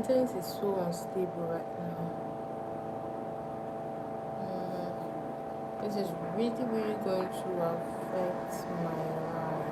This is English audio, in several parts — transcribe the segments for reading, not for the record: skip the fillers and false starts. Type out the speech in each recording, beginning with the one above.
internet is so unstable right now. This is really going to affect my life.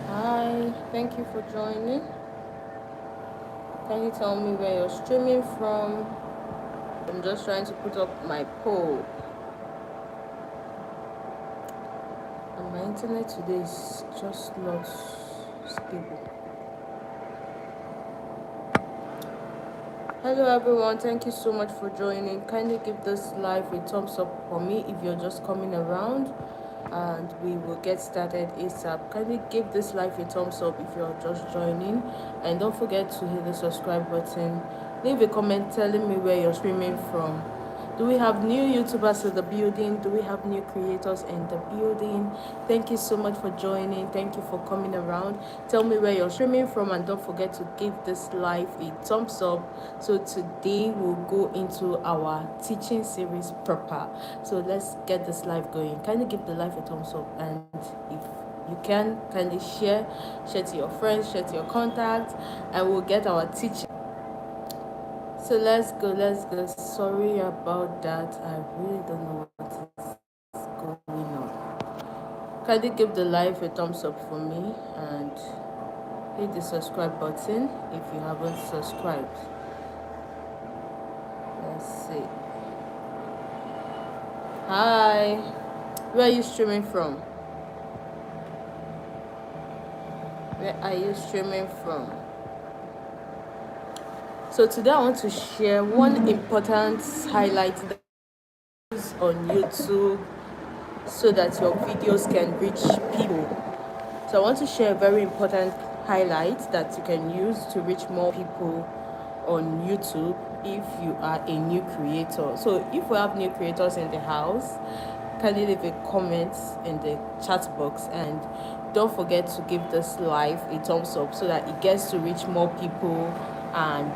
Hi, thank you for joining. Can you tell me where you're streaming from? I'm just trying to put up my poll. And my internet today is just not stable. Hello everyone, thank you so much for joining. Kindly give this live a thumbs up for me if you're just coming around, and we will get started ASAP. Kindly give this live a thumbs up if you're just joining, and don't forget to hit the subscribe button. Leave a comment telling me where you're streaming from. Do we have new YouTubers in the building? Do we have new creators in the building? Thank you so much for joining. Thank you for coming around. Tell me where you're streaming from, and don't forget to give this live a thumbs up. So today we'll go into our teaching series proper. So let's get this live going. Kindly give the live a thumbs up, and if you can, kindly share to your friends, share to your contacts, and we'll get our teaching. So let's go. Sorry about that. I really don't know what is going on. Kindly give the live a thumbs up for me and hit the subscribe button if you haven't subscribed. Let's see. Hi. Where are you streaming from? Where are you streaming from? So today I want to share one important highlight on YouTube so that your videos can reach people. So I want to share a very important highlight that you can use to reach more people on YouTube if you are a new creator. So if we have new creators in the house, kindly leave a comment in the chat box, and don't forget to give this live a thumbs up so that it gets to reach more people, and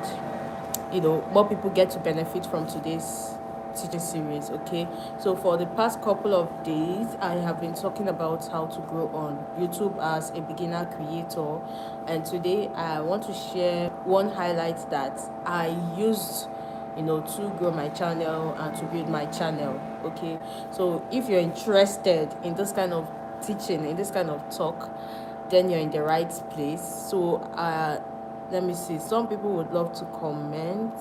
more people get to benefit from today's teaching series. Okay, so for the past couple of days I have been talking about how to grow on YouTube as a beginner creator, and today I want to share one highlight that I used to grow my channel and to build my channel. Okay, so if you're interested in this kind of teaching, in this kind of talk, then you're in the right place. So let me see, some people would love to comment,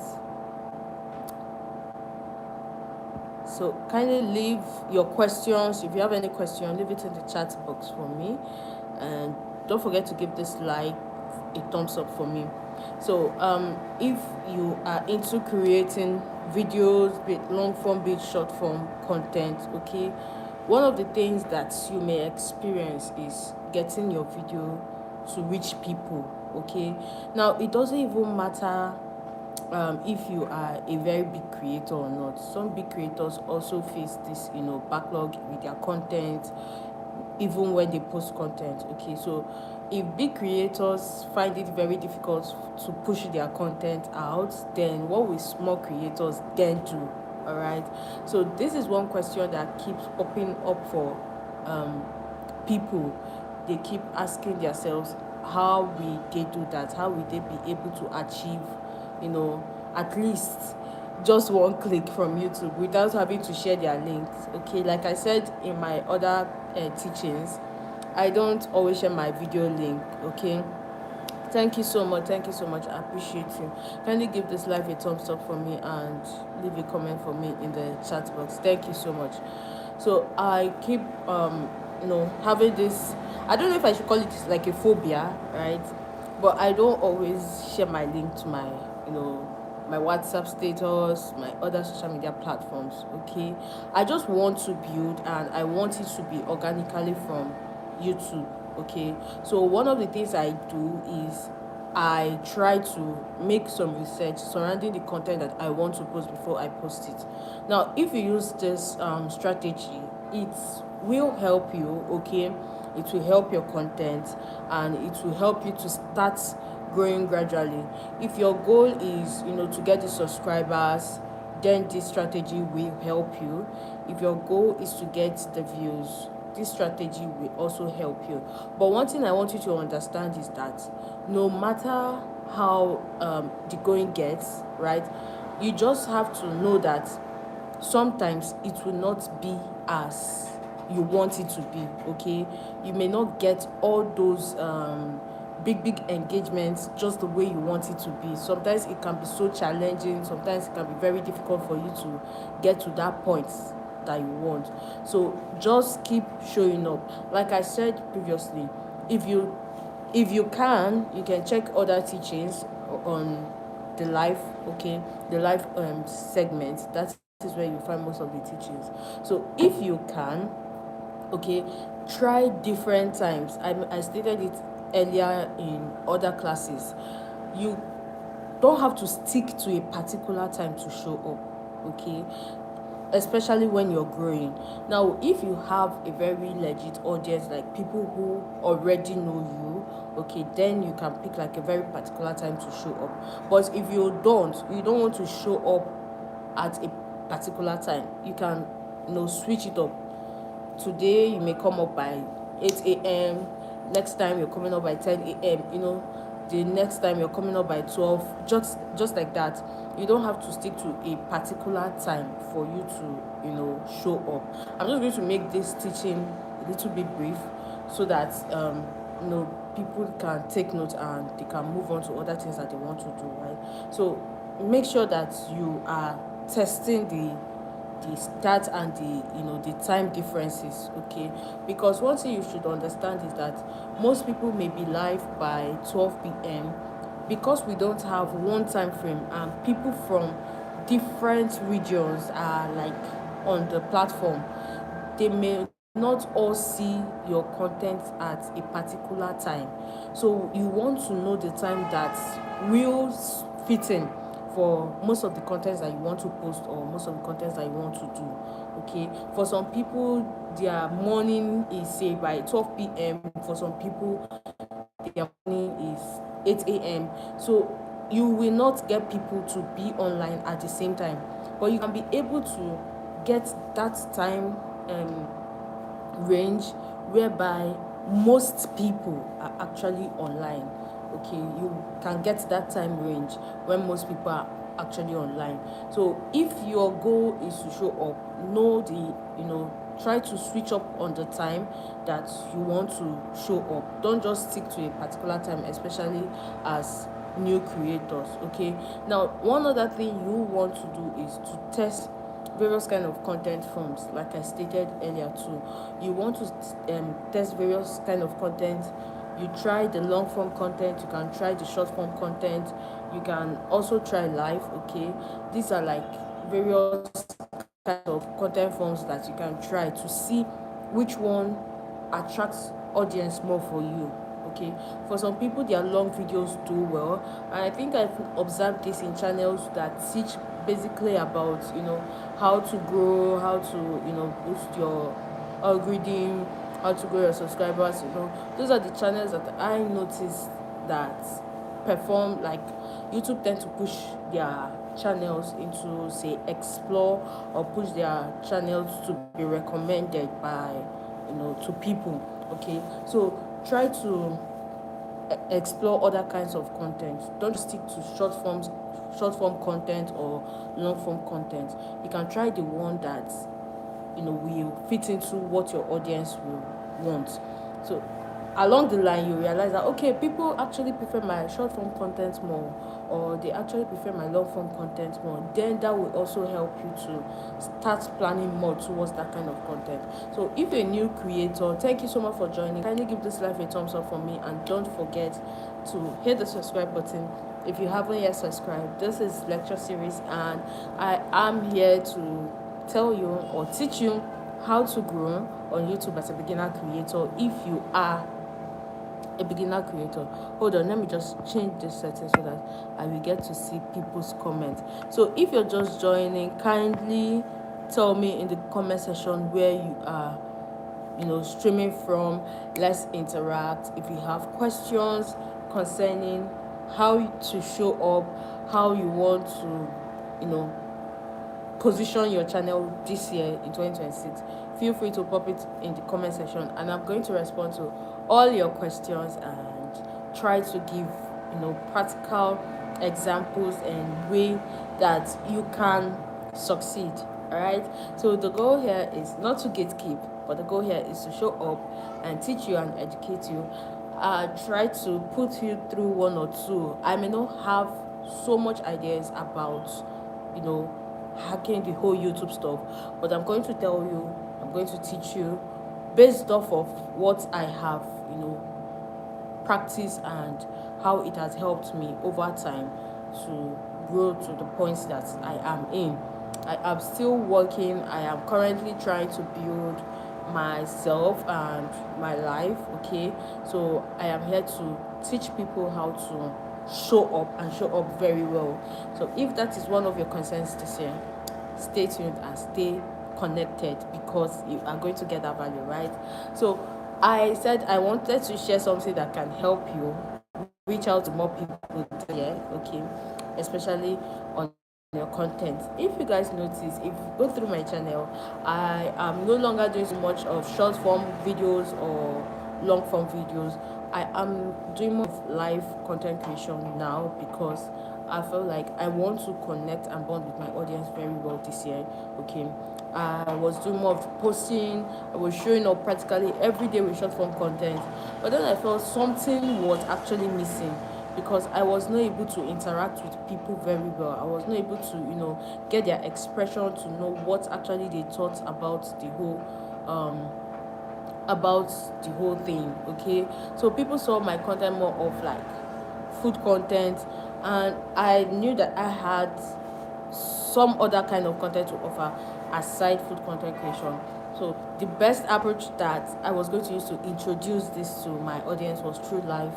so kindly leave your questions. If you have any question, leave it in the chat box for me, and don't forget to give this like a thumbs up for me. So if you are into creating videos, be it long form, be it short form content, okay, one of the things that you may experience is getting your video to reach people. Okay, now it doesn't even matter if you are a very big creator or not. Some big creators also face this backlog with their content, even when they post content. Okay, so if big creators find it very difficult to push their content out, then what will small creators then do? All right, so this is one question that keeps popping up for people. They keep asking themselves, how we they do that, how will they be able to achieve, at least just one click from YouTube without having to share their links. Okay, like I said in my other teachings, I don't always share my video link. Okay, thank you so much. Thank you so much. I appreciate you. Kindly give this live a thumbs up for me and leave a comment for me in the chat box. Thank you so much. So I keep having this, I don't know if I should call it like a phobia, right? But I don't always share my link to my, my WhatsApp status, my other social media platforms. Okay, I just want to build, and I want it to be organically from YouTube. Okay, so one of the things I do is I try to make some research surrounding the content that I want to post before I post it. Now, if you use this strategy, it will help you. Okay, it will help your content, and it will help you to start growing gradually. If your goal is, to get the subscribers, then this strategy will help you. If your goal is to get the views, this strategy will also help you. But one thing I want you to understand is that no matter how the going gets, right, you just have to know that sometimes it will not be as you want it to be. Okay, you may not get all those big engagements just the way you want it to be. Sometimes it can be so challenging, sometimes it can be very difficult for you to get to that point that you want. So just keep showing up. Like I said previously, if you can, you can check other teachings on the live. Okay, the live segment, that is where you find most of the teachings. So if you can, okay, try different times. I stated it earlier in other classes. You don't have to stick to a particular time to show up. Okay, especially when you're growing. Now, if you have a very legit audience, like people who already know you, okay, then you can pick like a very particular time to show up. But if you don't want to show up at a particular time, you can switch it up. Today you may come up by 8 a.m, next time you're coming up by 10 a.m, the next time you're coming up by 12, just like that. You don't have to stick to a particular time for you to show up. I'm just going to make this teaching a little bit brief, so that people can take note and they can move on to other things that they want to do, right? So make sure that you are testing the start and the time differences. Okay, because one thing you should understand is that most people may be live by 12 p.m. because we don't have one time frame, and people from different regions are like on the platform. They may not all see your content at a particular time, so you want to know the time that will fit in for most of the contents that you want to post, or most of the contents that you want to do. Okay, for some people their morning is say by 12 p.m, for some people their morning is 8 a.m. So you will not get people to be online at the same time, but you can be able to get that time range whereby most people are actually online. Okay, you can get that time range when most people are actually online. So if your goal is to show up, try to switch up on the time that you want to show up. Don't just stick to a particular time, especially as new creators. Okay, now one other thing you want to do is to test various kind of content forms. Like I stated earlier too, you want to test various kind of content. You try the long form content, you can try the short form content, you can also try live. Okay, these are like various kind of content forms that you can try to see which one attracts audience more for you. Okay, for some people their long videos do well, and I think I've observed this in channels that teach basically about how to grow, how to boost your algorithm, how to grow your subscribers. Those are the channels that I noticed that perform. Like YouTube tend to push their channels into say explore, or push their channels to be recommended by to people. Okay, so try to explore other kinds of content. Don't just stick to short form content or long form content. You can try the one that will fit into what your audience will want. So along the line you realize that okay, people actually prefer my short form content more, or they actually prefer my long form content more. Then that will also help you to start planning more towards that kind of content. So if you're a new creator, thank you so much for joining. Kindly give this live a thumbs up for me, and don't forget to hit the subscribe button if you haven't yet subscribed. This is lecture series, and I am here to tell you or teach you how to grow on YouTube as a beginner creator. If you are a beginner creator, hold on, let me just change this setting so that I will get to see people's comments. So if you're just joining, kindly tell me in the comment section where you are streaming from. Let's interact. If you have questions concerning how to show up, how you want to position your channel this year in 2026, feel free to pop it in the comment section, and I'm going to respond to all your questions and try to give practical examples and way that you can succeed. All right, so the goal here is not to gatekeep, but the goal here is to show up and teach you and educate you. Try to put you through one or two. I may not have so much ideas about hacking the whole YouTube stuff, but I'm going to tell you, I'm going to teach you based off of what I have practiced and how it has helped me over time to grow to the points that I am in. I am still working. I am currently trying to build myself and my life. Okay, so I am here to teach people how to show up and show up very well. So if that is one of your concerns this year, stay tuned and stay connected, because you are going to get that value, right? So I said I wanted to share something that can help you reach out to more people here, okay, especially on your content. If you guys notice, if you go through my channel, I am no longer doing so much of short form videos or long form videos. I am doing more of live content creation now, because I feel like I want to connect and bond with my audience very well this year. Okay, I was doing more of posting. I was showing up practically every day with short form content, but then I felt something was actually missing, because I was not able to interact with people very well. I was not able to get their expression, to know what actually they thought about the whole thing. Okay, so people saw my content more of like food content, and I knew that I had some other kind of content to offer aside food content creation. So the best approach that I was going to use to introduce this to my audience was through live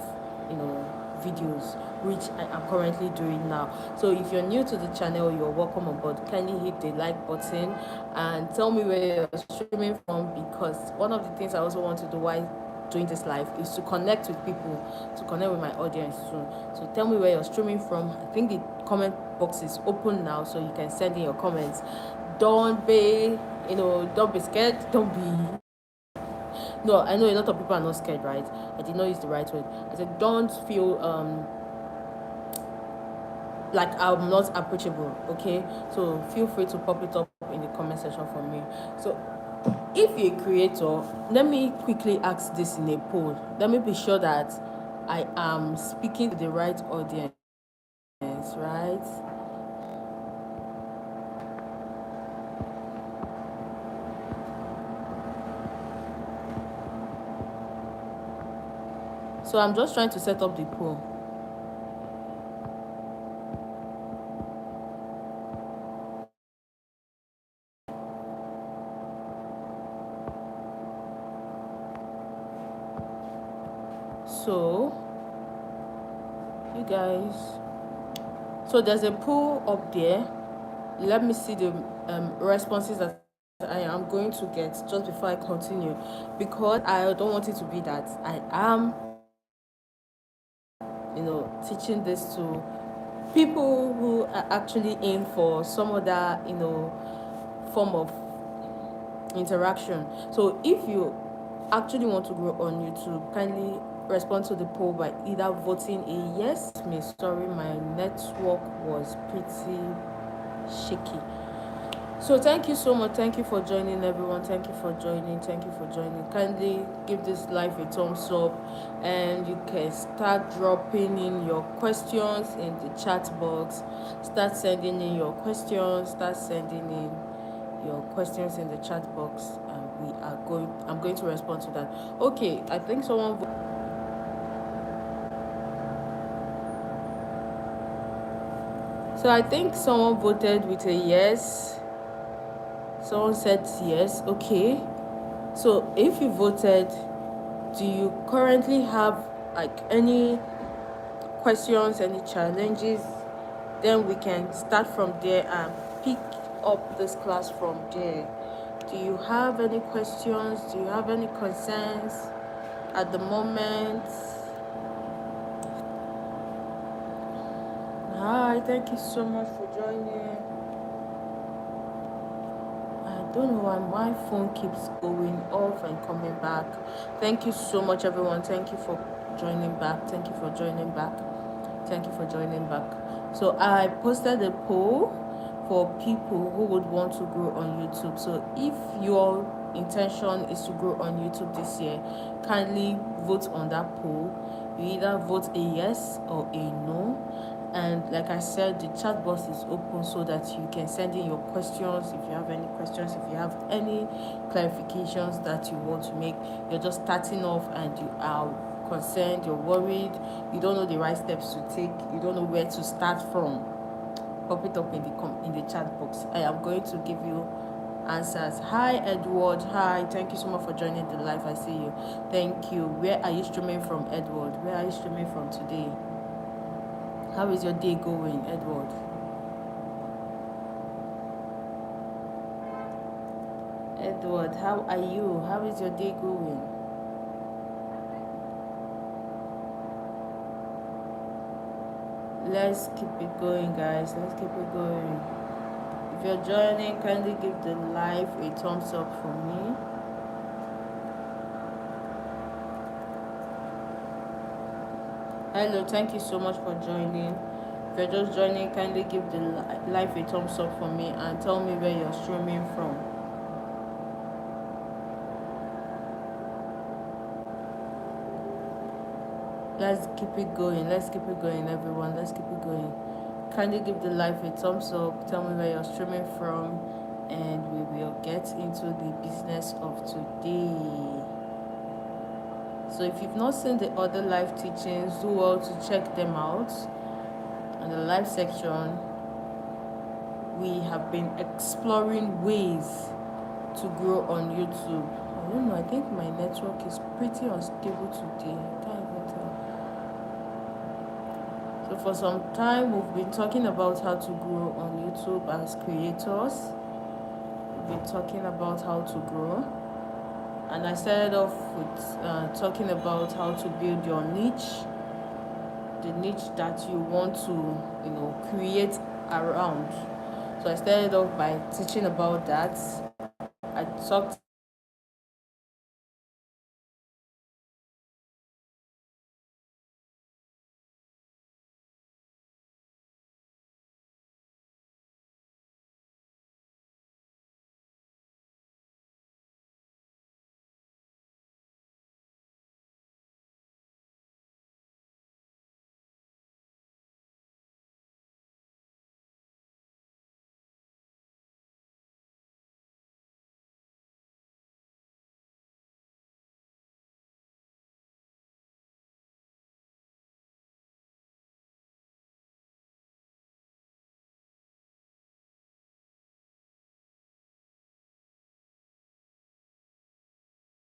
videos, which I am currently doing now. So if you're new to the channel, you're welcome on board. Kindly hit the like button and tell me where you're streaming from, because one of the things I also want to do while doing this live is to connect with people, to connect with my audience too. So tell me where you're streaming from. I think the comment box is open now, so you can send in your comments. Don't be scared. Don't be no, I know a lot of people are not scared, right? I did not use the right word. I said don't feel like I'm not approachable. Okay, so feel free to pop it up in the comment section for me. So if you're a creator, let me quickly ask this in a poll. Let me be sure that I am speaking to the right audience, right? So I'm just trying to set up the poll. So you guys, so there's a poll up there. Let me see the responses that I am going to get just before I continue, because I don't want it to be that I am teaching this to people who are actually in for some other form of interaction. So if you actually want to grow on YouTube, kindly respond to the poll by either voting a yes. Sorry, my network was pretty shaky. So thank you so much. Thank you for joining, everyone. Thank you for joining. Thank you for joining. Kindly give this live a thumbs up, and you can start dropping in your questions in the chat box. Start sending in your questions. Start sending in your questions in the chat box, and I'm going to respond to that. Okay, I think someone. So I think someone voted with a yes. Someone said yes. Okay. So if you voted, do you currently have like any questions, any challenges? Then we can start from there and pick up this class from there. Do you have any questions? Do you have any concerns at the moment? Hi, thank you so much for joining. I don't know why my phone keeps going off and coming back. Thank you so much, everyone. Thank you for joining back. Thank you for joining back. Thank you for joining back. So I posted a poll for people who would want to grow on YouTube. So if your intention is to grow on YouTube this year, kindly vote on that poll. You either vote a yes or a no. And like I said, the chat box is open so that you can send in your questions. If you have any questions, if you have any clarifications that you want to make, you're just starting off and you are concerned, you're worried, you don't know the right steps to take, you don't know where to start from, pop it up in the chat box. I am going to give you answers. Hi Edward. Hi, thank you so much for joining the live. I see you. Thank you. Where are you streaming from, Edward? Where are you streaming from today? How is your day going, Edward? Edward, how are you? How is your day going? Let's keep it going, guys. Let's keep it going. If you're joining, kindly give the live a thumbs up for me. Hello, thank you so much for joining. If you're just joining, kindly give the live a thumbs up for me and tell me where you're streaming from. Let's keep it going. Let's keep it going, everyone. Let's keep it going. Kindly give the live a thumbs up. Tell me where you're streaming from, and we will get into the business of today. So if you've not seen the other live teachings, do well to check them out. In the live section, we have been exploring ways to grow on YouTube. I don't know, I think my network is pretty unstable today. I can't even tell. So for some time, we've been talking about how to grow on YouTube as creators. We've been talking about how to grow. And I started off with talking about how to build your niche, the niche that you want to, create around. So I started off by teaching about that. I talked